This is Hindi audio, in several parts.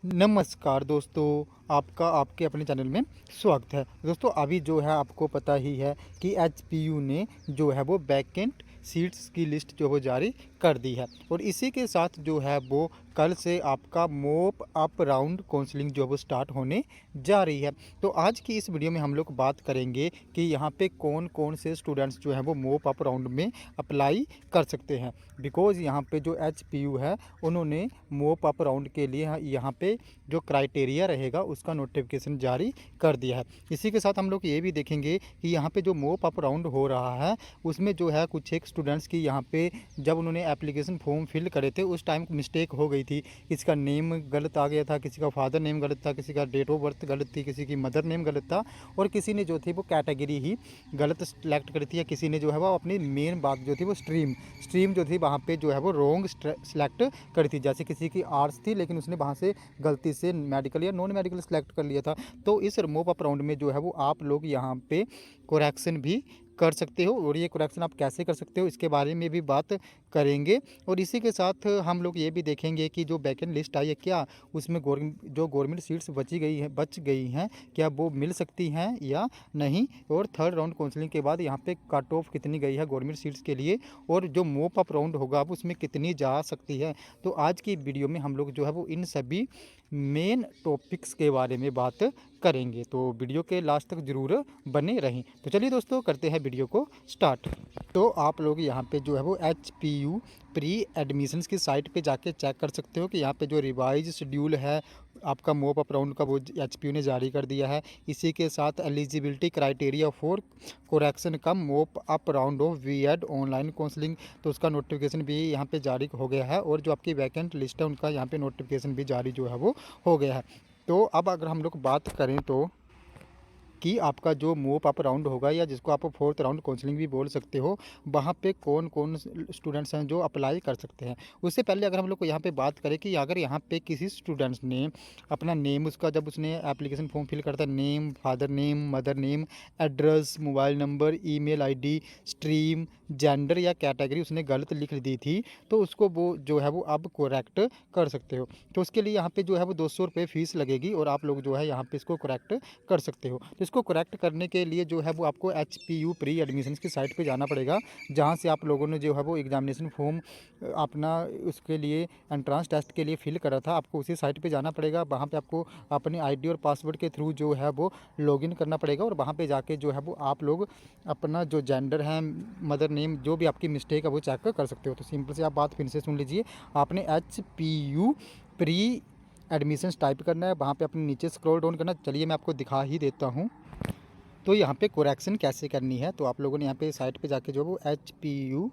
नमस्कार दोस्तों, आपका आपके अपने चैनल में स्वागत है। दोस्तों अभी जो है आपको पता ही है कि एचपीयू ने जो है वो वैकेंट सीट्स की लिस्ट जो वो जारी कर दी है और इसी के साथ जो है वो कल से आपका मोप अप राउंड काउंसलिंग जो है वो स्टार्ट होने जा रही है। तो आज की इस वीडियो में हम लोग बात करेंगे कि यहाँ पे कौन कौन से स्टूडेंट्स जो हैं वो मोप अप राउंड में अप्लाई कर सकते हैं। बिकॉज़ यहाँ पे जो एचपीयू है उन्होंने मोप अप राउंड के लिए यहाँ पे जो क्राइटेरिया रहेगा उसका नोटिफिकेशन जारी कर दिया है। इसी के साथ हम लोग ये भी देखेंगे कि यहाँ पे जो मोप अप राउंड हो रहा है उसमें जो है कुछ एक स्टूडेंट्स की यहाँ पे जब उन्होंने एप्लीकेशन फॉर्म फिल करे थे उस टाइम मिस्टेक हो गई थी। किसी का नेम गलत आ गया था, किसी का फादर नेम गलत था, किसी का डेट ऑफ बर्थ गलत थी, किसी की मदर नेम गलत था और किसी ने जो थी वो कैटेगरी ही गलत सेलेक्ट करी थी या किसी ने जो है वो अपनी मेन बात जो थी वो स्ट्रीम जो थी वहाँ पे जो है वो रॉन्ग सेलेक्ट करी थी। जैसे किसी की आर्ट्स थी लेकिन उसने वहाँ से गलती से मेडिकल या नॉन मेडिकल सेलेक्ट कर लिया था। तो इस मोप अप राउंड में जो है वो आप लोग यहाँ पे करेक्शन भी कर सकते हो और ये करेक्शन आप कैसे कर सकते हो इसके बारे में भी बात करेंगे। और इसी के साथ हम लोग ये भी देखेंगे कि जो वैकेंट लिस्ट आई है क्या उसमें गवर्नमेंट सीट्स बच गई हैं क्या वो मिल सकती हैं या नहीं, और थर्ड राउंड काउंसलिंग के बाद यहाँ पे कट ऑफ कितनी गई है गवर्नमेंट सीट्स के लिए और जो मोप अप राउंड होगा अब उसमें कितनी जा सकती है। तो आज की वीडियो में हम लोग जो है वो इन सभी मेन टॉपिक्स के बारे में बात करेंगे। तो वीडियो के लास्ट तक ज़रूर बने रहें। तो चलिए दोस्तों करते हैं वीडियो को स्टार्ट। तो आप लोग यहाँ पे जो है वो एचपीयू प्री एडमिशन्स की साइट पे जाके चेक कर सकते हो कि यहाँ पे जो रिवाइज शेड्यूल है आपका मोप अप राउंड का वो एचपीयू ने जारी कर दिया है। इसी के साथ एलिजिबिलिटी क्राइटेरिया फॉर कोरेक्शन का mop up round of BEd online counselling, तो उसका नोटिफिकेशन भी यहाँ पे जारी हो गया है और जो आपकी वैकेंट लिस्ट है उनका यहाँ पे नोटिफिकेशन भी जारी जो है वो हो गया है। तो अब अगर हम लोग बात करें तो कि आपका जो मोप अप राउंड होगा या जिसको आप फोर्थ राउंड काउंसलिंग भी बोल सकते हो वहाँ पे कौन कौन स्टूडेंट्स हैं जो अप्लाई कर सकते हैं। उससे पहले अगर हम लोग को यहाँ पे बात करें कि अगर यहाँ पे किसी स्टूडेंट्स ने अपना नेम उसका जब उसने एप्लीकेशन फॉर्म फिल करता है name, father name, mother name, address, mobile number, email ID, stream, gender या कैटेगरी उसने गलत लिख दी थी तो उसको वो जो है वो अब करेक्ट कर सकते हो। तो उसके लिए यहाँ पे जो है वो 200 रुपये फ़ीस लगेगी और आप लोग जो है यहाँ पे इसको करेक्ट कर सकते हो। तो इसको करेक्ट करने के लिए जो है वो आपको एचपीयू प्री एडमिशन्स की साइट पे जाना पड़ेगा जहाँ से आप लोगों ने जो है वो एग्जामिनेशन फॉर्म अपना उसके लिए एंट्रेंस टेस्ट के लिए फिल करा था, आपको उसी साइट पे जाना पड़ेगा। वहाँ पे आपको अपनी आईडी और पासवर्ड के थ्रू जो है वो लॉगिन करना पड़ेगा और वहाँ पे जाके जो है वो आप लोग अपना जो जेंडर है, मदर नेम, जो भी आपकी मिस्टेक है वो चेक कर सकते हो। तो सिंपल से आप बात फिर से सुन लीजिए, आपने एचपीयू प्री एडमिशन्स टाइप करना है, वहाँ पे अपने नीचे स्क्रॉल डाउन करना। चलिए मैं आपको दिखा ही देता हूँ तो यहाँ पे करेक्शन कैसे करनी है। तो आप लोगों ने यहाँ पे साइट पे जाके जो वो एचपीयू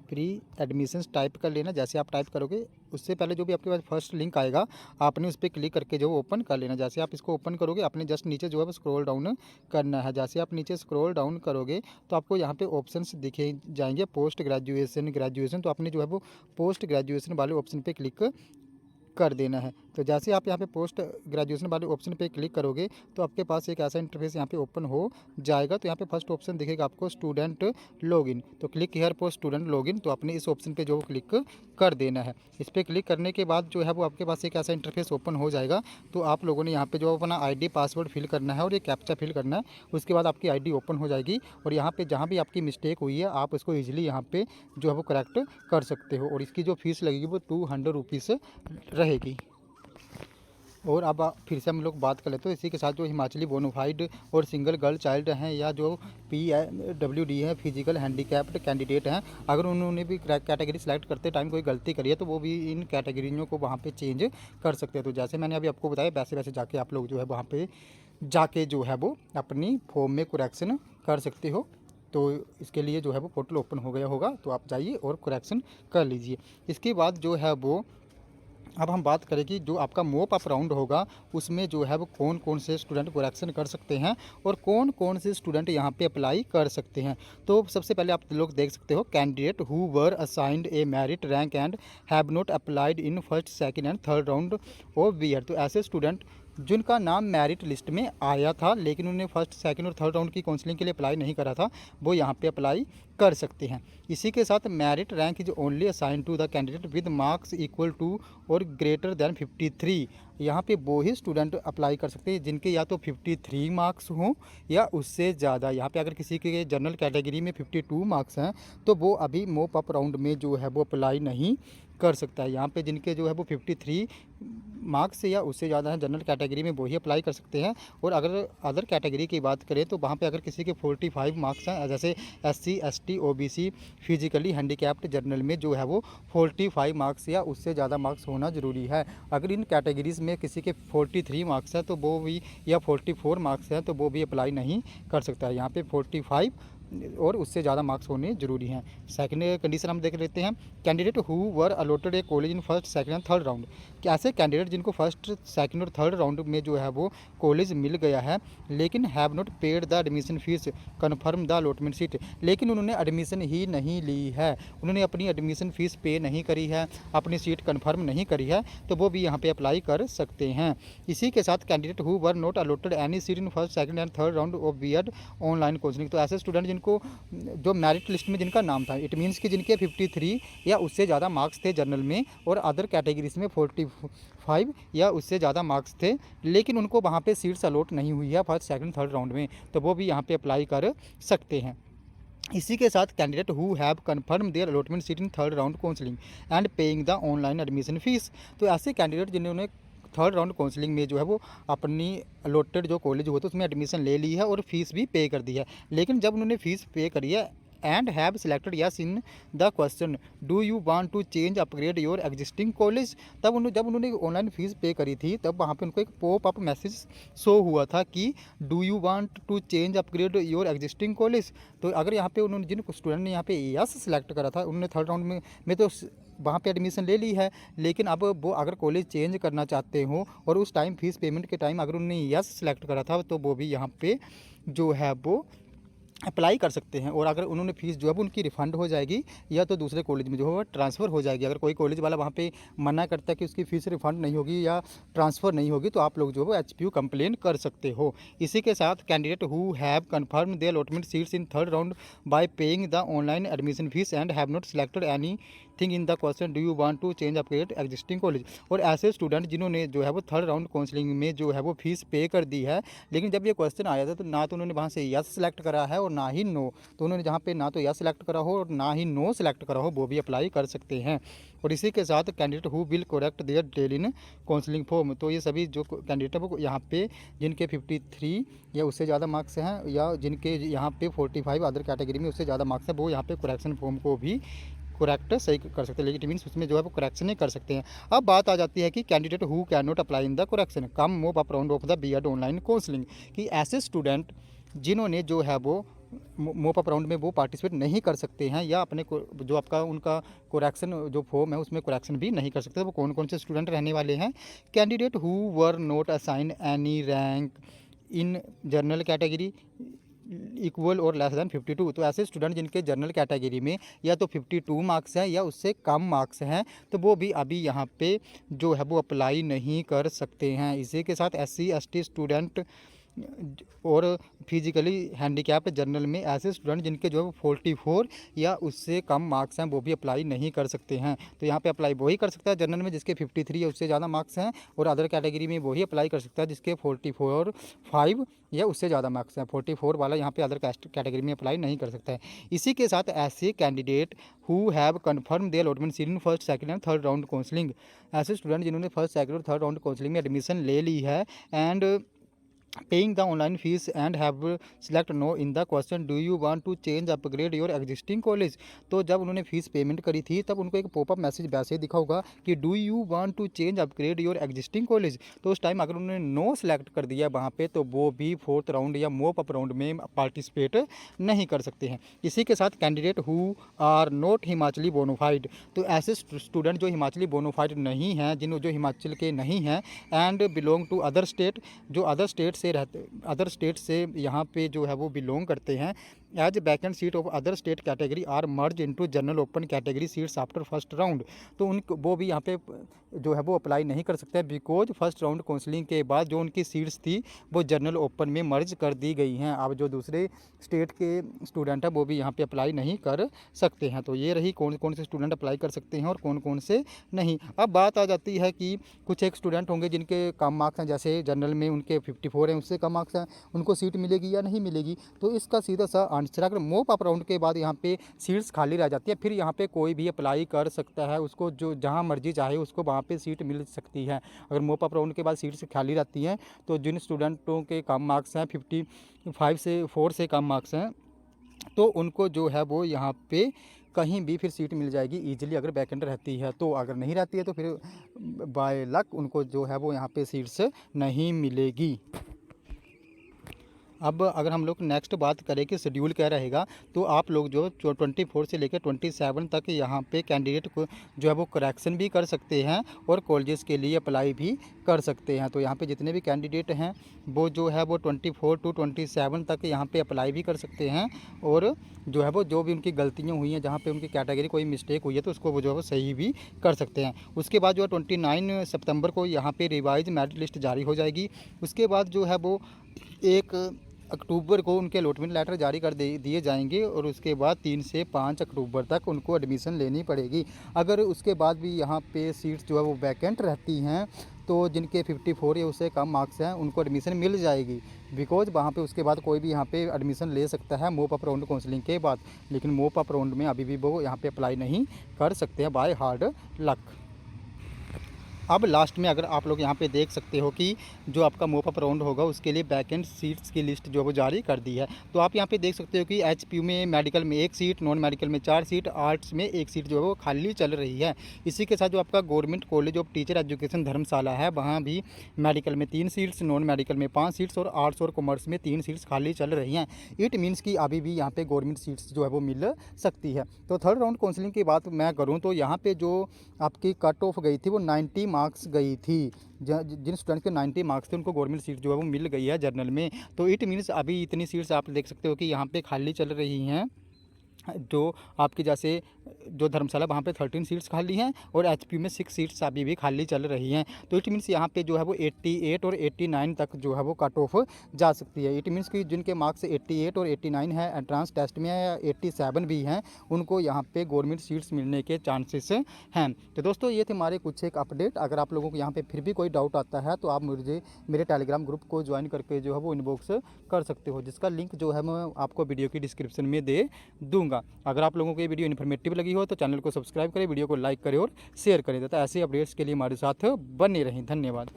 प्री एडमिशन्स टाइप कर लेना। जैसे आप टाइप करोगे उससे पहले जो भी आपके पास फर्स्ट लिंक आएगा आपने उस पर क्लिक करके जो ओपन कर लेना। जैसे आप इसको ओपन करोगे आपने जस्ट नीचे जो है वो स्क्रॉल डाउन करना है। जैसे आप नीचे स्क्रॉल डाउन करोगे तो आपको यहाँ पे ऑप्शंस दिखे जाएंगे, पोस्ट ग्रेजुएशन। तो आपने जो है वो पोस्ट ग्रेजुएशन वाले ऑप्शन पे क्लिक कर देना है। तो जैसे आप यहाँ पे पोस्ट ग्रेजुएशन वाले ऑप्शन पे क्लिक करोगे तो आपके पास एक ऐसा इंटरफेस यहाँ पे ओपन हो जाएगा। तो यहाँ पे फर्स्ट ऑप्शन दिखेगा आपको स्टूडेंट लॉगिन, तो click here for student login. तो आपने इस ऑप्शन पे जो क्लिक कर देना है। इस पर क्लिक करने के बाद जो है वो आपके पास एक ऐसा इंटरफेस ओपन हो जाएगा। तो आप लोगों ने यहाँ पे जो अपना आईडी पासवर्ड फिल करना है और ये कैप्चा फिल करना है। उसके बाद आपकी आईडी ओपन हो जाएगी और यहाँ पे जहाँ भी आपकी मिस्टेक हुई है आप उसको ईजिली यहाँ पे जो है वो करेक्ट कर सकते हो और इसकी जो फीस लगेगी वो 200 रुपीज़ रहेगी। और अब फिर से हम लोग बात कर लेते हैं इसी के साथ जो हिमाचली बोनाफाइड और सिंगल गर्ल चाइल्ड हैं या जो PWD है फिजिकल हैंडीकैप्ड कैंडिडेट हैं, अगर उन्होंने भी कैटेगरी सेलेक्ट करते टाइम कोई गलती करी है तो वो भी इन कैटेगरियों को वहाँ पे चेंज कर सकते हैं। तो जैसे मैंने अभी आपको बताया वैसे वैसे जाके आप लोग जो है वहाँ पे जाके जो है वो अपनी फॉर्म में करेक्शन कर सकते हो। तो इसके लिए जो है वो पोर्टल ओपन हो गया होगा तो आप जाइए और करेक्शन कर लीजिए। इसके बाद जो है वो अब हम बात करें कि जो आपका मोप अप राउंड होगा उसमें जो है वो कौन कौन से स्टूडेंट करेक्शन कर सकते हैं और कौन कौन से स्टूडेंट यहाँ पे अप्लाई कर सकते हैं। तो सबसे पहले आप लोग देख सकते हो candidate who were assigned a merit rank and have not applied in first, second and third round of year. तो ऐसे स्टूडेंट जिनका नाम मेरिट लिस्ट में आया था लेकिन उन्होंने फर्स्ट सेकंड और थर्ड राउंड की काउंसलिंग के लिए अप्लाई नहीं करा था, वो यहाँ पे अप्लाई कर सकते हैं। इसी के साथ merit rank is only assign to the candidate with marks equal to और ग्रेटर देन 53। यहाँ पे वो ही स्टूडेंट अप्लाई कर सकते हैं जिनके या तो 53 मार्क्स हों या उससे ज़्यादा। यहाँ पे अगर किसी के जनरल कैटेगरी में 52 मार्क्स हैं तो वो अभी मोप अप राउंड में जो है वो अप्लाई नहीं कर सकता है। यहाँ पे जिनके जो है वो 53 मार्क्स या उससे ज़्यादा है जनरल कैटेगरी में, वो ही अप्लाई कर सकते हैं। और अगर अदर कैटेगरी की बात करें तो वहाँ पे अगर किसी के 45 मार्क्स हैं, जैसे SC ST OBC physically handicapped general में जो है वो 45 मार्क्स या उससे ज़्यादा मार्क्स होना ज़रूरी है। अगर इन कैटेगरीज़ में किसी के 43 मार्क्स हैं तो वो भी, या 44 मार्क्स हैं तो वो भी अप्लाई नहीं कर सकता है। यहाँ पे 45 और उससे ज़्यादा मार्क्स होने जरूरी हैं। सेकंड कंडीशन हम देख लेते हैं, candidate who were allotted A college in first second and third round. कि ऐसे कैंडिडेट जिनको फर्स्ट सेकंड और थर्ड राउंड में जो है वो कॉलेज मिल गया है लेकिन have not paid the admission fees confirm the allotment seat, लेकिन उन्होंने एडमिशन ही नहीं ली है, उन्होंने अपनी एडमिशन फ़ीस पे नहीं करी है, अपनी सीट कन्फर्म नहीं करी है, तो वो भी यहाँ पे अप्लाई कर सकते हैं। इसी के साथ candidate who were not allotted any seat in first second and third round of BEd online coaching. तो ऐसे स्टूडेंट जिनको जो मेरिट लिस्ट में जिनका नाम था, इट मीन्स कि जिनके 53 या उससे ज़्यादा मार्क्स थे जनरल में और अदर कैटेगरीज में 45 या उससे ज़्यादा मार्क्स थे, लेकिन उनको वहाँ पे सीट्स अलॉट नहीं हुई है फर्स्ट सेकंड थर्ड राउंड में, तो वो भी यहाँ पे अप्लाई कर सकते हैं। इसी के साथ candidate who have confirm their allotment seat in third round counselling and paying the online admission fees. तो ऐसे कैंडिडेट जिन्होंने थर्ड राउंड काउंसलिंग में जो है वो अपनी अलॉटेड जो कॉलेज हुआ था उसमें एडमिशन ले ली है और फीस भी पे कर दी है, लेकिन जब उन्होंने फीस पे करी है and have selected yes in the question do you want to change upgrade your existing college, तब जब उन्होंने ऑनलाइन फीस पे करी थी तब वहाँ पे उनको एक पॉप अप मैसेज शो हुआ था कि do you want to change upgrade your existing college. तो अगर यहाँ पे उन्होंने जिन स्टूडेंट ने यहाँ पे यस सिलेक्ट करा था उन्होंने थर्ड राउंड में तो वहाँ पे एडमिशन ले ली है, लेकिन अब वो अगर कॉलेज चेंज करना चाहते हो और उस टाइम फीस पेमेंट के टाइम अगर उन्होंने यस सिलेक्ट करा था तो वो भी यहाँ पे जो है वो अप्लाई कर सकते हैं। और अगर उन्होंने फीस जो है वो उनकी रिफ़ंड हो जाएगी या तो दूसरे कॉलेज में जो है वो ट्रांसफ़र हो जाएगी। अगर कोई कॉलेज वाला वहाँ पे मना करता है कि उसकी फ़ीस रिफ़ंड नहीं होगी या ट्रांसफ़र नहीं होगी तो आप लोग जो है वो HPU कंप्लेन कर सकते हो। इसी के साथ candidate who have confirm their allotment seats in third round by paying the online admission fees and have not selected anything in the question do you want to change upgrade existing college. और ऐसे स्टूडेंट जिन्होंने जो है वो थर्ड राउंड काउंसलिंग में जो है वो फीस पे कर दी है, लेकिन जब ये क्वेश्चन आया था तो ना तो उन्होंने वहाँ से यस सिलेक्ट करा है और ना ही नो, तो उन्होंने जहाँ पे ना तो यस सिलेक्ट करा हो और ना ही नो सिलेक्ट करा हो वो भी अप्लाई कर सकते हैं। और इसी के साथ candidate who will correct their detail in counselling form. तो ये सभी जो कैंडिडेट है वो यहाँ पे जिनके 53 या उससे ज़्यादा मार्क्स हैं या जिनके यहाँ पे 45 अदर कैटेगरी में उससे ज़्यादा मार्क्स हैं वो यहाँ पे करेक्शन फॉर्म को भी करेक्ट सही कर सकते हैं, लेकिन मीन्स उसमें जो है वो करेक्शन नहीं कर सकते हैं। अब बात आ जाती है कि candidate who can not apply in the correction cum mop up round of the BEd online counselling. कि ऐसे स्टूडेंट जिन्होंने जो है वो मोप अप राउंड में वो पार्टिसिपेट नहीं कर सकते हैं या अपने जो आपका उनका करेक्शन जो फॉर्म है उसमें करेक्शन भी नहीं कर सकते, वो कौन कौन से स्टूडेंट रहने वाले हैं। Candidate who were not assign any rank in general category equal और लेस दैन 52। तो ऐसे स्टूडेंट जिनके जनरल कैटेगरी में या तो 52 मार्क्स हैं या उससे कम मार्क्स हैं तो वो भी अभी यहाँ पे जो है वो अप्लाई नहीं कर सकते हैं। इसी के साथ SC ST स्टूडेंट और फिजिकली हैंडीकैप जनरल में ऐसे स्टूडेंट जिनके जो है 44 या उससे कम मार्क्स हैं वो भी अप्लाई नहीं कर सकते हैं। तो यहाँ पे अप्लाई वही कर सकता है जनरल में जिसके 53 या उससे ज़्यादा मार्क्स हैं, और अदर कैटेगरी में वही अप्लाई कर सकता है जिसके 44 5 या उससे ज़्यादा मार्क्स हैं। 44 वाला यहाँ पे अदर कैटेगरी में अप्लाई नहीं कर सकता है। इसी के साथ ऐसे candidate who have confirm their allotment seat in first second and third round counselling. ऐसे स्टूडेंट जिन्होंने फर्स्ट सेकंड और थर्ड राउंड काउंसलिंग में एडमिशन ले ली है and paying the online fees and have select no in the question do you want to change upgrade your existing college। तो जब उन्होंने फीस पेमेंट करी थी तब उनको एक पॉपअप मैसेज वैसे ही दिखा होगा कि do you want to change upgrade your existing college. तो उस टाइम अगर उन्होंने नो सेलेक्ट कर दिया वहाँ पे तो वो भी फोर्थ राउंड या मोप अप राउंड में पार्टिसिपेट नहीं कर सकते हैं। इसी के साथ candidate who are not Himachali bona fide. तो ऐसे स्टूडेंट जो हिमाचली बोनोफाइड नहीं हैं, जो हिमाचल के नहीं हैं and belong to other state, जो अदर स्टेट से यहाँ पे जो है वो बिलोंग करते हैं as vacant seat of other state category are merge into general open category seats after first round. तो उन वो भी यहाँ पे जो है वो अप्लाई नहीं कर सकते हैं, बिकॉज फर्स्ट राउंड काउंसलिंग के बाद जो उनकी सीट्स थी वो जनरल ओपन में मर्ज कर दी गई हैं। अब जो दूसरे स्टेट के स्टूडेंट हैं वो भी यहाँ पे अप्लाई नहीं कर सकते हैं। तो ये रही कौन कौन से स्टूडेंट अप्लाई कर सकते हैं और कौन कौन से नहीं। अब बात आ जाती है कि कुछ एक स्टूडेंट होंगे जिनके कम मार्क्स हैं, जैसे जनरल में उनके 54 हैं, उससे कम मार्क्स हैं, उनको सीट मिलेगी या नहीं मिलेगी। तो इसका सीधा सा आंसर, अगर मोप अप राउंड के बाद यहाँ पे सीट्स खाली रह जाती है, फिर यहाँ पे कोई भी अप्लाई कर सकता है, उसको जो जहाँ मर्जी चाहे उसको वहाँ पे सीट मिल सकती है। अगर मोप अप राउंड के बाद सीट्स खाली रहती हैं तो जिन स्टूडेंटों के कम मार्क्स हैं, 55 से कम मार्क्स हैं, तो उनको जो है वो यहाँ पे कहीं भी फिर सीट मिल जाएगी ईजिली, अगर वैकेंट रहती है। तो अगर नहीं रहती है तो फिर बाय लक उनको जो है वो यहाँ पे सीट्स नहीं मिलेगी। अब अगर हम लोग नेक्स्ट बात करें कि शेड्यूल क्या रहेगा, तो आप लोग जो 24 से लेकर 27 तक यहाँ पे कैंडिडेट को जो है वो करेक्शन भी कर सकते हैं और कॉलेजेस के लिए अप्लाई भी कर सकते हैं। तो यहाँ पे जितने भी कैंडिडेट हैं वो जो है वो 24 to 27 तक यहाँ पे अप्लाई भी कर सकते हैं, और जो है वो जो भी उनकी गलतियाँ हुई हैं, जहाँ पे उनकी कैटेगरी कोई मिस्टेक हुई है तो उसको वो जो है वो सही भी कर सकते हैं। उसके बाद जो है 29 सितंबर को यहाँ पे रिवाइज मेरिट लिस्ट जारी हो जाएगी। उसके बाद जो है वो 1 अक्टूबर को उनके अलॉटमेंट लेटर जारी कर दिए जाएंगे, और उसके बाद 3 से 5 अक्टूबर तक उनको एडमिशन लेनी पड़ेगी। अगर उसके बाद भी यहाँ पे सीट्स जो है वो वैकेंट रहती हैं तो जिनके 54 या उससे कम मार्क्स हैं उनको एडमिशन मिल जाएगी, बिकॉज वहाँ पे उसके बाद कोई भी यहाँ पे एडमिशन ले सकता है मोप अप राउंड काउंसलिंग के बाद। लेकिन मोप अप राउंड में अभी भी वो यहाँ पे अप्लाई नहीं कर सकते हैं बाय हार्ड लक। अब लास्ट में अगर आप लोग यहाँ पे देख सकते हो कि जो आपका मोप अप राउंड होगा उसके लिए वैकेंट सीट्स की लिस्ट जो है वो जारी कर दी है। तो आप यहाँ पे देख सकते हो कि एचपीयू में मेडिकल में 1 सीट, नॉन मेडिकल में 4 सीट, आर्ट्स में 1 सीट जो है वो खाली चल रही है। इसी के साथ जो आपका government college of teacher education Dharamshala है, वहाँ भी मेडिकल में 3 सीट्स, नॉन मेडिकल में 5 सीट्स और आर्ट्स और कॉमर्स में 3 सीट्स खाली चल रही हैं। इट मीन्स कि अभी भी यहाँ पे गवर्नमेंट सीट्स जो है वो मिल सकती है। तो थर्ड राउंड काउंसलिंग की बात मैं करूँ तो यहाँ पे जो आपकी कट ऑफ गई थी वो 90 मार्क्स गई थी। जिन स्टूडेंट के 90 मार्क्स थे उनको गवर्नमेंट सीट जो है वो मिल गई है जनरल में। तो इट मीन्स अभी इतनी सीट्स आप देख सकते हो कि यहाँ पे खाली चल रही हैं। जो आपकी जैसे जो धर्मशाला वहाँ पे 13 सीट्स खाली हैं और एचपीयू में 6 सीट्स अभी भी खाली चल रही हैं। तो इट मीन्स यहाँ पे जो है वो 88 और 89 तक जो है वो कट ऑफ जा सकती है। इट मीन्स कि जिनके मार्क्स 88 और 89 है, एंट्रांस टेस्ट में है, या 87 भी हैं, उनको यहाँ पे गवर्नमेंट सीट्स मिलने के चांसेस हैं। तो दोस्तों ये थे हमारे कुछ एक अपडेट। अगर आप लोगों को यहाँ पे फिर भी कोई डाउट आता है तो आप मुझे मेरे टेलीग्राम ग्रुप को ज्वाइन करके जो है वो इनबॉक्स कर सकते हो, जिसका लिंक जो है मैं आपको वीडियो की डिस्क्रिप्शन में दे दूँगा। अगर आप लोगों को ये वीडियो इन्फॉर्मेटिव लगी हो तो चैनल को सब्सक्राइब करें, वीडियो को लाइक करें और शेयर करें तथा ऐसे अपडेट्स के लिए हमारे साथ बने रहें। धन्यवाद।